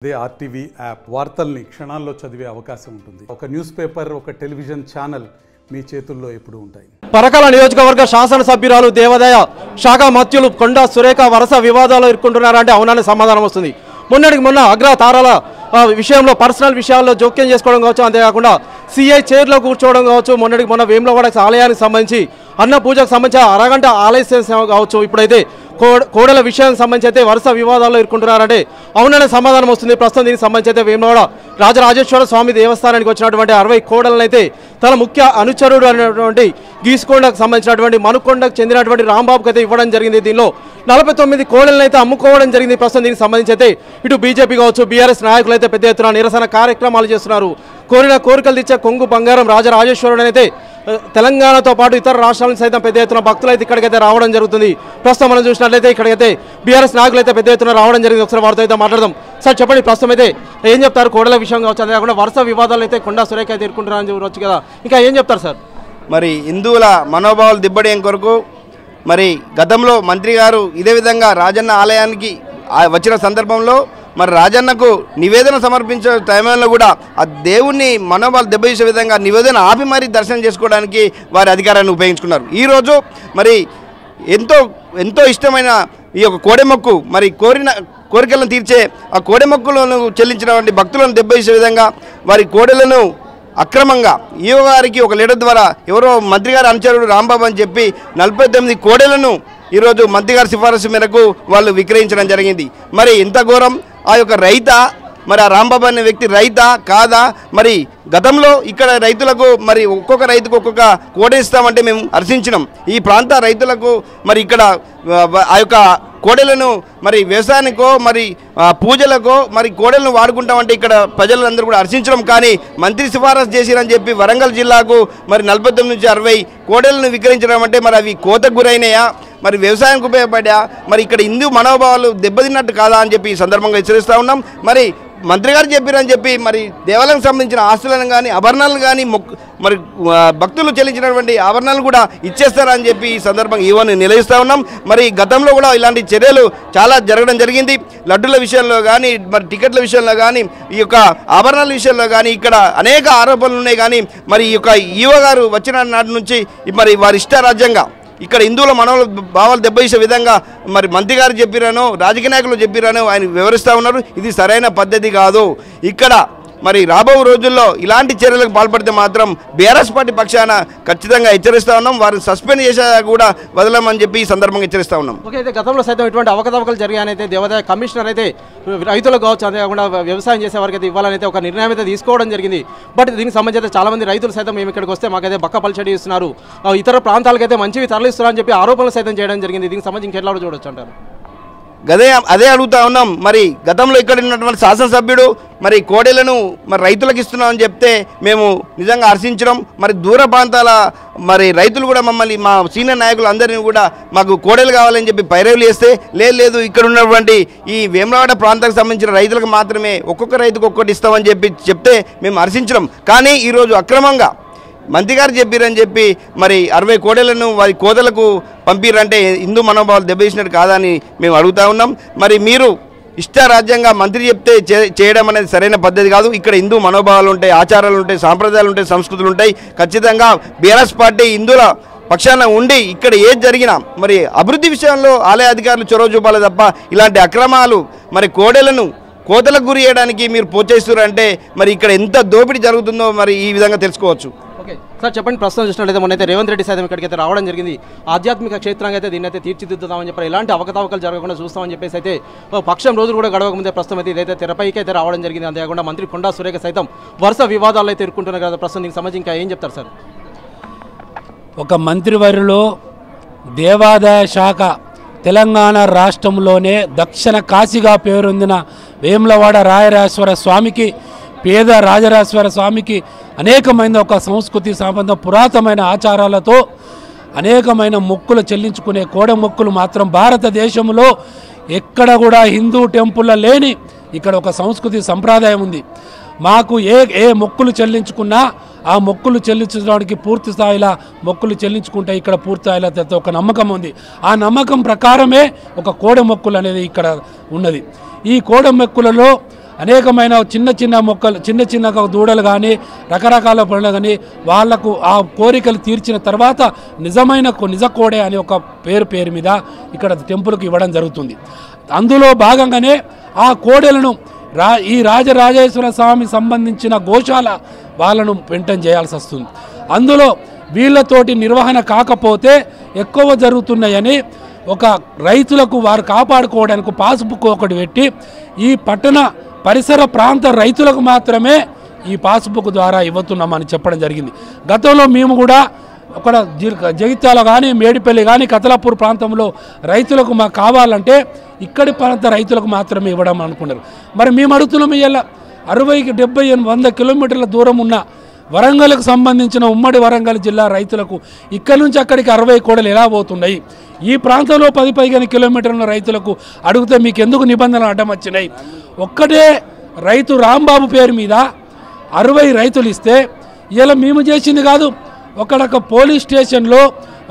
అదే RTV app వార్తల్ని క్షణాల్లో చదివే అవకాశం ఉంటుంది. ఒక న్యూస్ పేపర్, ఒక టెలివిజన్ ఛానల్ మీ చేతుల్లో ఎప్పుడూ ఉంటాయి. పరకాల నియోజకవర్గ శాసనసభ్యురాలు దేవాదాయ శాఖ మంత్రులు కొండా సురేఖ వరుస వివాదాలు ఇరుక్కుంటున్నారంటే అవుననే సమాధానం వస్తుంది. మొన్న అగ్ర తారాల విషయంలో పర్సనల్ విషయాల్లో జోక్యం చేసుకోవడం కావచ్చు, అంతేకాకుండా సిఐ చైర్లో కూర్చోవడం కావచ్చు, మొన్న వేములవాడ ఆలయానికి సంబంధించి అన్న పూజకు సంబంధించి అరగంట ఆలస్యం కావచ్చు, ఇప్పుడైతే కోడల విషయానికి సంబంధించి అయితే వరుస వివాదాల్లో ఇరుక్కుంటున్నారంటే అవుననే సమాధానం వస్తుంది. ప్రస్తుతం దీనికి సంబంధించి అయితే వేములవాడ రాజరాజేశ్వర స్వామి దేవస్థానానికి వచ్చినటువంటి 60 కోడలను అయితే తన ముఖ్య అనుచరుడు అనేటువంటి గీసుకొండకు సంబంధించినటువంటి మనుకొండకు చెందినటువంటి రాంబాబుకి అయితే ఇవ్వడం జరిగింది. దీనిలో 49 కోడలను అయితే అమ్ముకోవడం జరిగింది. ప్రస్తుతం దీనికి సంబంధించి అయితే ఇటు బీజేపీ కావచ్చు, బీఆర్ఎస్ నాయకులు అయితే పెద్ద ఎత్తున నిరసన కార్యక్రమాలు చేస్తున్నారు. కోరిన కోరికలు తెచ్చే కొంగు బంగారం రాజరాజేశ్వరుడు అయితే తెలంగాణతో పాటు ఇతర రాష్ట్రాల నుంచి సైతం పెద్ద ఎత్తున భక్తులు అయితే ఇక్కడికైతే రావడం జరుగుతుంది. ప్రస్తుతం మనం చూసినట్లయితే ఇక్కడికైతే బీఆర్ఎస్ నాయకులు అయితే పెద్ద ఎత్తున రావడం జరిగింది. ఒకసారి వారితో అయితే మాట్లాడదాం. సార్ చెప్పండి, ప్రస్తుతం అయితే ఏం చెప్తారు కోడల విషయం కావచ్చు, అంతేకాకుండా వరుస వివాదాలు అయితే కొండా సురేఖ అయితే ఎదుర్కొంటున్నారని చెప్పవచ్చు కదా, ఇంకా ఏం చెప్తారు సార్? మరి హిందువుల మనోభావాలు దిబ్బడేం కొరకు మరి గతంలో మంత్రి గారు ఇదే విధంగా రాజన్న ఆలయానికి వచ్చిన సందర్భంలో మరి రాజన్నకు నివేదన సమర్పించే టైంలో కూడా ఆ దేవుణ్ణి మనోభావాలు దెబ్బతీసే విధంగా నివేదన ఆపి మరీ దర్శనం చేసుకోవడానికి వారి అధికారాన్ని ఉపయోగించుకున్నారు. ఈరోజు మరి ఎంతో ఇష్టమైన ఈ యొక్క కోడెమొక్కు మరి కోరికలను తీర్చే ఆ కోడెమొక్కులను చెల్లించినటువంటి భక్తులను దెబ్బతీసే విధంగా వారి కోడెలను అక్రమంగా ఈవో గారికి ఒక లెటర్ ద్వారా ఎవరో మంత్రి గారి అనుచరుడు రాంబాబు అని చెప్పి 49 కోడెలను ఈరోజు మంత్రి గారి సిఫారసు మేరకు వాళ్ళు విక్రయించడం జరిగింది. మరి ఎంత ఘోరం! ఆ యొక్క రైతా, మరి ఆ రాంబాబు అనే వ్యక్తి రైతా కాదా? మరి గతంలో ఇక్కడ రైతులకు మరి ఒక్కొక్క రైతుకు ఒక్కొక్క కోడ ఇస్తామంటే మేము హర్షించినాం. ఈ ప్రాంత రైతులకు మరి ఇక్కడ ఆ యొక్క కోడెలను మరి వ్యవసాయానికో మరి పూజలకో మరి కోడెలను వాడుకుంటామంటే ఇక్కడ ప్రజలందరూ కూడా హర్షించడం. కానీ మంత్రి సిఫారసు చేసిరని చెప్పి వరంగల్ జిల్లాకు మరి 49 నుంచి 60 కోడెలను విక్రయించడం అంటే మరి అవి కోతకు గురైనయా, మరి వ్యవసాయానికి ఉపయోగపడా, మరి ఇక్కడ హిందూ మనోభావాలు దెబ్బతిన్నట్టు కాదా అని చెప్పి ఈ సందర్భంగా హెచ్చరిస్తూ ఉన్నాం. మరి మంత్రి గారు చెప్పారని చెప్పి మరి దేవాలయానికి సంబంధించిన ఆస్తులను కానీ ఆభరణాలు కానీ మరి భక్తులు చెల్లించినటువంటి ఆభరణాలు కూడా ఇచ్చేస్తారని చెప్పి ఈ సందర్భంగా ఈవోని నిలదీస్తూ ఉన్నాం. మరి గతంలో కూడా ఇలాంటి చర్యలు చాలా జరగడం జరిగింది. లడ్డుల విషయంలో కానీ మరి టికెట్ల విషయంలో కానీ ఈ యొక్క ఆభరణాల విషయంలో కానీ ఇక్కడ అనేక ఆరోపణలు ఉన్నాయి. కానీ మరి ఈ యొక్క ఈవో గారు వచ్చిన నాటి నుంచి మరి వారి ఇష్టారాజ్యంగా ఇక్కడ హిందువుల మనోభావాలు దెబ్బతీసే విధంగా మరి మంత్రి గారు చెప్పిరానో రాజకీయ నాయకులు చెప్పిరానో ఆయన వివరిస్తూ ఉన్నారు. ఇది సరైన పద్ధతి కాదు. ఇక్కడ మరి రాబో రోజుల్లో ఇలాంటి చర్యలకు పాల్పడితే మాత్రం బీఆర్ఎస్ పార్టీ పక్షాన ఖచ్చితంగా హెచ్చరిస్తూ ఉన్నాం. వారిని సస్పెండ్ చేసా కూడా వదలమని చెప్పి ఈ సందర్భంగా హెచ్చరిస్తూ ఉన్నాం. ఓకే, అయితే గతంలో సైతం ఇటువంటి అవకతవకలు జరిగాయని అయితే దేవాదాయ కమిషనర్ అయితే రైతులకు కావచ్చు, అంతేకాకుండా వ్యవసాయం చేసే వారికి అయితే ఇవ్వాలని అయితే ఒక నిర్ణయం అయితే తీసుకోవడం జరిగింది. బట్ దీనికి సంబంధించి చాలా మంది రైతులు సైతం మేము ఇక్కడికి వస్తే మాకైతే బక్క పల్చడి ఇస్తున్నారు, ఇతర ప్రాంతాలకైతే మంచివి తరలిస్తున్నారని చెప్పి ఆరోపణలు సైతం చేయడం జరిగింది. దీనికి సంబంధించి ఇంకెట్లా చూడొచ్చు అంటారు? అదే అడుగుతా ఉన్నాం. మరి గతంలో ఇక్కడ ఉన్నటువంటి శాసనసభ్యుడు మరి కోడెలను మరి రైతులకు ఇస్తున్నామని చెప్తే మేము నిజంగా హర్షించడం. మరి దూర ప్రాంతాల మరి రైతులు కూడా మమ్మల్ని మా సీనియర్ నాయకులు అందరినీ కూడా మాకు కోడెలు కావాలని చెప్పి పైరవులు చేస్తే లేదు ఇక్కడ ఉన్నటువంటి ఈ వేములవాడ ప్రాంతానికి సంబంధించిన రైతులకు మాత్రమే ఒక్కొక్క రైతుకు ఒక్కటి ఇస్తామని చెప్తే మేము హర్షించడం. కానీ ఈరోజు అక్రమంగా మంత్రి గారు చెప్పారని చెప్పి మరి 60 కోడెలను వారి కోదలకు పంపిరంటే హిందూ మనోభావాలు దెబ్బతీసినట్టు కాదని మేము అడుగుతా ఉన్నాం. మరి మీరు ఇష్టారాజ్యంగా మంత్రి చెప్తే చేయడం అనేది సరైన పద్ధతి కాదు. ఇక్కడ హిందూ మనోభావాలు ఉంటాయి, ఆచారాలు ఉంటాయి, సాంప్రదాయాలు ఉంటాయి, సంస్కృతులు ఉంటాయి. ఖచ్చితంగా బీఆర్ఎస్ పార్టీ హిందువుల పక్షాన ఉండి ఇక్కడ ఏది జరిగినా మరి అభివృద్ధి విషయంలో ఆలయ అధికారులు చొరవ చూపాలి తప్ప ఇలాంటి అక్రమాలు మరి కోతలకు గురి చేయడానికి మీరు ప్రోత్సహిస్తున్నారంటే మరి ఇక్కడ ఎంత దోపిడీ జరుగుతుందో మరి ఈ విధంగా తెలుసుకోవచ్చు. ఓకే సార్, చెప్పండి. ప్రస్తుతం చూసినట్లయితే మొన్నైతే రేవంత్ రెడ్డి సైతం ఇక్కడికైతే రావడం జరిగింది. ఆధ్యాత్మిక క్షేత్రంగా అయితే దీన్ని అయితే తీర్చిదిద్దుతామని చెప్పి ఇలాంటి అవకతవకలు జరగకుండా చూస్తామని చెప్పేసి అయితే పక్షం రోజులు కూడా గడవక ముందే ప్రస్తుతం అయితే ఇదైతే తెరపైకి అయితే రావడం జరిగింది. అంతేకాకుండా మంత్రి కొండా సురేఖ సైతం వరుస వివాదాలు అయితే ఎదుర్కొంటున్నారు కదా. ప్రస్తుతం దీనికి సంబంధించి ఇంకా ఏం చెప్తారు సార్? ఒక మంత్రివర్యులో దేవాదాయ శాఖ తెలంగాణ రాష్ట్రంలోనే దక్షిణ కాశీగా పేరొందిన వేములవాడ రాజరాజేశ్వర స్వామికి, పేద రాజరాజేశ్వర స్వామికి అనేకమైన ఒక సంస్కృతి సంబంధం పురాతనమైన ఆచారాలతో అనేకమైన మొక్కులు చెల్లించుకునే కోడ మొక్కులు మాత్రం భారతదేశంలో ఎక్కడ కూడా హిందూ టెంపుల్లో లేని ఇక్కడ ఒక సంస్కృతి సంప్రదాయం ఉంది. మాకు ఏ మొక్కులు చెల్లించుకున్నా ఆ మొక్కులు చెల్లించడానికి పూర్తి స్థాయిలో మొక్కులు చెల్లించుకుంటే ఇక్కడ పూర్తి స్థాయిలో ఒక నమ్మకం ఉంది. ఆ నమ్మకం ప్రకారమే ఒక కోడ మొక్కులు అనేది ఇక్కడ ఉన్నది. ఈ కోడ మొక్కులలో అనేకమైన చిన్న చిన్న మొక్కలు చిన్న దూడలు కానీ రకరకాల పనులు కానీ వాళ్లకు ఆ కోరికలు తీర్చిన తర్వాత నిజ కోడే అని ఒక పేరు మీద ఇక్కడ టెంపుల్కి ఇవ్వడం జరుగుతుంది. అందులో భాగంగానే ఆ కోడెలను ఈ రాజరాజేశ్వర స్వామి సంబంధించిన గోశాల వాళ్ళను పెంటం చేయాల్సి వస్తుంది. అందులో వీళ్ళతోటి నిర్వహణ కాకపోతే ఎక్కువ జరుగుతున్నాయని ఒక రైతులకు వారు కాపాడుకోవడానికి పాస్బుక్ ఒకటి పెట్టి ఈ పట్టణ పరిసర ప్రాంత రైతులకు మాత్రమే ఈ పాస్బుక్ ద్వారా ఇవ్వతున్నామని చెప్పడం జరిగింది. గతంలో మేము కూడా అక్కడ జగిత్యాల కానీ మేడిపల్లి కానీ కతలాపూర్ ప్రాంతంలో రైతులకు మాకు కావాలంటే ఇక్కడి ప్రాంత రైతులకు మాత్రమే ఇవ్వడం అనుకున్నారు. మరి మేము అడుగుతున్నాము ఇలా 60, 70, 100 కిలోమీటర్ల దూరం ఉన్న వరంగల్కు సంబంధించిన ఉమ్మడి వరంగల్ జిల్లా రైతులకు ఇక్కడి నుంచి అక్కడికి 60 కోడలు ఎలా పోతున్నాయి? ఈ ప్రాంతంలో 10 కిలోమీటర్ల రైతులకు అడిగితే మీకు ఎందుకు నిబంధనలు అడ్డం వచ్చినాయి? ఒక్కటే రైతు రాంబాబు పేరు మీద 60 రైతులు ఇస్తే ఇలా మేము చేసింది కాదు. ఒకడొక పోలీస్ స్టేషన్లో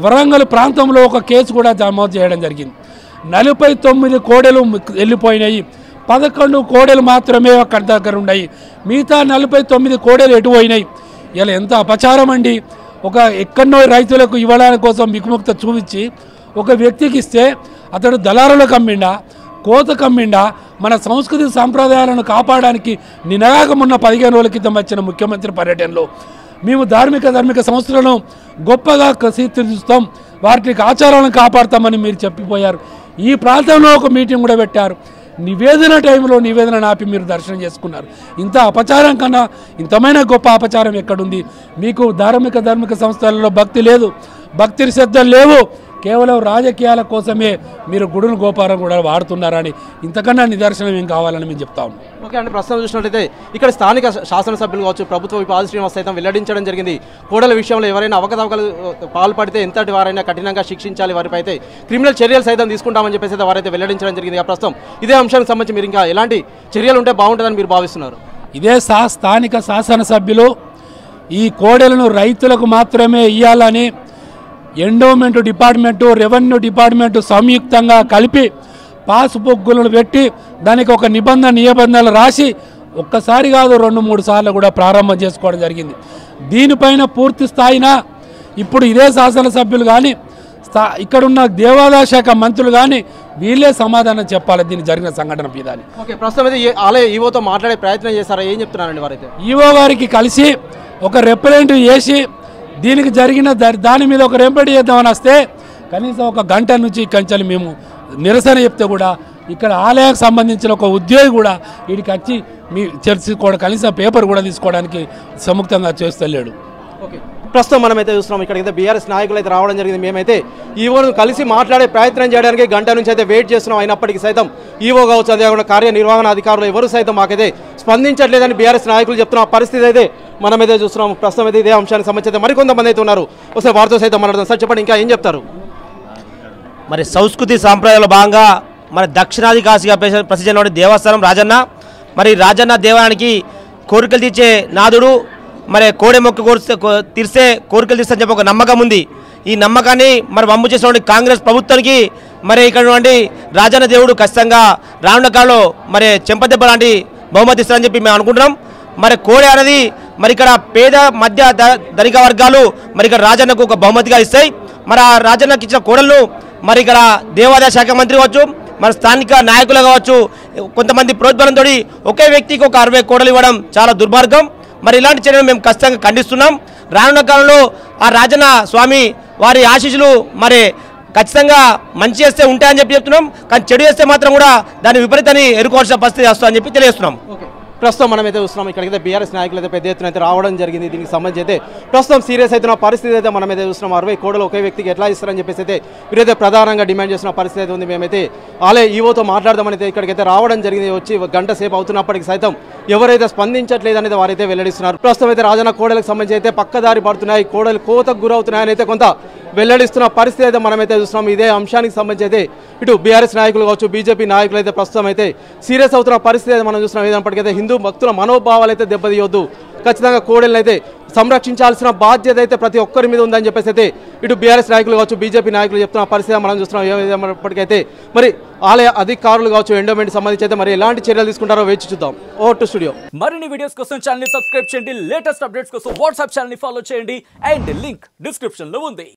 వరంగల్ ప్రాంతంలో ఒక కేసు కూడా నమోదు చేయడం జరిగింది. 49 కోడెలు వెళ్ళిపోయినాయి, 11 కోడెలు మాత్రమే అక్కడి దగ్గర ఉన్నాయి. మిగతా 49 కోడెలు ఎటు పోయినాయి? ఇలా ఎంత అపచారం అండి. ఒక ఎక్కడో రైతులకు ఇవ్వడానికి కోసం విముక్త చూపించి ఒక వ్యక్తికి ఇస్తే అతడు దళారులకు అమ్మిండా, కోతకు అమ్మిండా? మన సంస్కృతి సాంప్రదాయాలను కాపాడడానికి నినాగమున్న 15 రోజుల క్రితం వచ్చిన ముఖ్యమంత్రి పర్యటనలో మేము ధార్మిక సంస్థలను గొప్పగా తీర్చిదిద్దుతాం, వాటికి ఆచారాలను కాపాడతామని మీరు చెప్పిపోయారు. ఈ ప్రాంతంలో ఒక మీటింగ్ కూడా పెట్టారు. నివేదన టైంలో నివేదన ఆపి మీరు దర్శనం చేసుకున్నారు. ఇంత అపచారం కన్నా ఇంతమైన గొప్ప అపచారం ఎక్కడుంది? మీకు ధార్మిక సంస్థలలో భక్తి లేదు, భక్తి శ్రద్ధలు లేవు, కేవలం రాజకీయాల కోసమే మీరు గుడును గోపారం కూడా వాడుతున్నారని ఇంతకన్నా నిదర్శనం ఏం కావాలని మేము చెప్తా ఉన్నాం. ఓకే అండి, ప్రస్తుతం చూసినట్లయితే ఇక్కడ స్థానిక శాసనసభ్యులు కావచ్చు, ప్రభుత్వ ఆది శ్రీనివాస్ సైతం వెల్లడించడం జరిగింది. కోడల విషయంలో ఎవరైనా అవకతవకలు పాల్పడితే ఎంతటి వారైనా కఠినంగా శిక్షించాలి, వారిపై అయితే క్రిమినల్ చర్యలు సైతం తీసుకుంటామని చెప్పేసి అయితే వారైతే వెల్లడించడం జరిగింది. ప్రస్తుతం ఇదే అంశానికి సంబంధించి మీరు ఇంకా ఎలాంటి చర్యలు ఉంటే బాగుంటుందని మీరు భావిస్తున్నారు? ఇదే స్థానిక శాసనసభ్యులు ఈ కోడెలను రైతులకు మాత్రమే ఇవ్వాలని ఎండోమెంట్ డిపార్ట్మెంటు, రెవెన్యూ డిపార్ట్మెంటు సంయుక్తంగా కలిపి పాస్బుక్లను పెట్టి దానికి ఒక నిబంధనలు రాసి ఒక్కసారి కాదు 2-3 సార్లు కూడా ప్రారంభం చేసుకోవడం జరిగింది. దీనిపైన పూర్తి స్థాయిన ఇప్పుడు ఇదే శాసనసభ్యులు కానీ ఇక్కడున్న దేవాదాయ శాఖ మంత్రులు కానీ వీళ్ళే సమాధానం చెప్పాలి దీనికి జరిగిన సంఘటన మీద. ఓకే, ప్రస్తుతం అయితే ఆలయ ఈవోతో మాట్లాడే ప్రయత్నం చేస్తారా? ఏం చెప్తున్నారండి వారైతే? ఈవో గారికి కలిసి ఒక రిప్రజెంటేటివ్ చేసి దీనికి జరిగిన దాని మీద ఒక రేంపటి చేద్దామని వస్తే కనీసం 1 గంట నుంచి కంచెలు మేము నిరసన చెప్తే కూడా ఇక్కడ ఆలయానికి సంబంధించిన ఒక ఉద్యోగి కూడా వీడికి వచ్చి మీ చర్చించుకోవడం కనీసం పేపర్ కూడా తీసుకోవడానికి సముక్తంగా చేస్తలేడు. ఓకే, ప్రస్తుతం మనమైతే చూస్తున్నాం ఇక్కడైతే బీఆర్ఎస్ నాయకులు అయితే రావడం జరిగింది. మేమైతే ఈవోను కలిసి మాట్లాడే ప్రయత్నం చేయడానికి గంట నుంచి అయితే వెయిట్ చేస్తున్నాం. అయినప్పటికీ సైతం ఈవో కావచ్చు, అదేవిధంగా కార్యనిర్వహణ అధికారులు ఎవరు సైతం మాకైతే స్పందించట్లేదని బీఆర్ఎస్ నాయకులు చెప్తున్న పరిస్థితి అయితే మనమైతే చూస్తున్నాం. ప్రస్తుతం అయితే ఇదే అంశానికి సంబంధించి మరికొంతమంది అయితే ఉన్నారు. ఒకసారి వారితో సైతం మాట్లాడదాం. సార్ చెప్పండి, ఇంకా ఏం చెప్తారు? మరి సంస్కృతి సాంప్రదాయాల భాగంగా మన దక్షిణాది కాశీగా ప్రసిద్ధి దేవస్థానం రాజన్న. మరి రాజన్న దేవాలయానికి కోరికలు తీర్చే నాదుడు. మరి కోడె మొక్క తీర్చే కోరికలు తీర్చని చెప్పి ఒక నమ్మకం ఉంది. ఈ నమ్మకాన్ని మరి వమ్ము చేసినటువంటి కాంగ్రెస్ ప్రభుత్వానికి మరి ఇక్కడ రాజన్న దేవుడు ఖచ్చితంగా రానున్న కాలంలో మరి చెంపదెబ్బ లాంటి బహుమతి ఇస్తారని చెప్పి మేము అనుకుంటున్నాం. మరి కోడె అనేది మరి ఇక్కడ పేద మధ్య ధనిక వర్గాలు మరి ఇక్కడ రాజన్నకు ఒక బహుమతిగా ఇస్తాయి. మరి ఆ రాజన్నకి ఇచ్చిన కోడలను మరి ఇక్కడ దేవాదాయ శాఖ మంత్రి కావచ్చు, మరి స్థానిక నాయకులు కావచ్చు, కొంతమంది ప్రోద్బలంతో ఒకే వ్యక్తికి ఒక 60 కోడలు ఇవ్వడం చాలా దుర్మార్గం. మరి ఇలాంటి చర్యలు మేము ఖచ్చితంగా ఖండిస్తున్నాం. రానున్న కాలంలో ఆ రాజన్న స్వామి వారి ఆశీస్సులు మరి ఖచ్చితంగా మంచి చేస్తే ఉంటాయని చెప్పి చెప్తున్నాం. కానీ చెడు చేస్తే మాత్రం కూడా దాని విపరీతాన్ని ఎదుర్కోవాల్సిన పరిస్థితి వస్తుందని చెప్పి తెలియజేస్తున్నాం. ప్రస్తుతం మనమైతే చూస్తున్నాం ఇక్కడికైతే బీఆర్ఎస్ నాయకులు అయితే పెద్ద ఎత్తున అయితే రావడం జరిగింది. దీనికి సంబంధించి అయితే ప్రస్తుతం సీరియస్ అవుతున్న పరిస్థితి అయితే మనమైతే చూస్తున్నాం. 60 కోడలు ఒకే వ్యక్తికి ఎట్లా ఇస్తారని చెప్పేసి అయితే వీరైతే ప్రధానంగా డిమాండ్ చేసిన పరిస్థితి అయితే ఉంది. మేమైతే ఆలయ ఈవోతో మాట్లాడదామని అయితే ఇక్కడికైతే రావడం జరిగింది. వచ్చి 1 గంట సేపు అవుతున్నప్పటికీ సైతం ఎవరైతే స్పందించట్లేదు అనేది వారైతే వెల్లడిస్తున్నారు. ప్రస్తుతం అయితే రాజన్న కోడలకు సంబంధించి అయితే పక్కదారి పడుతున్నాయి, కోడలు కోతకు గురవుతున్నాయని అయితే కొంత వెల్లడిస్తున్న పరిస్థితి అయితే మనమైతే చూస్తున్నాం. ఇదే అంశానికి సంబంధించి అయితే ఇటు బీఆర్ఎస్ నాయకులు కావచ్చు, బీజేపీ నాయకులు అయితే ప్రస్తుతం అయితే సీరియస్ అవుతున్న పరిస్థితి అయితే మనం చూస్తున్నాం. ఏదైనప్పటికైతే హిందూ భక్తుల మనోభావాలు అయితే దెబ్బతీయొద్దు, ఖచ్చితంగా కోడెలను అయితే సంరక్షించాల్సిన బాధ్యత అయితే ప్రతి ఒక్కరి మీద ఉందని చెప్పేసి అయితే ఇటు బీఆర్ఎస్ నాయకులు కావచ్చు, బీజేపీ నాయకులు చెప్తున్న పరిస్థితి మనం చూస్తున్నాం. ఏమైనప్పటికైతే మరి ఆలయ అధికారులు కావచ్చు, ఎండోమెంట్ సంబంధించి అయితే మరి ఎలాంటి చర్యలు తీసుకుంటారో వేచి చూద్దాం. Over to studio. మరిన్ని వీడియోస్ కోసం ఛానల్ ని సబ్స్క్రైబ్ చేయండి, లేటెస్ట్ అప్డేట్స్ కోసం వాట్సాప్ ఛానల్ ని ఫాలో చేయండి అండ్ లింక్ డిస్క్రిప్షన్ లో ఉంది.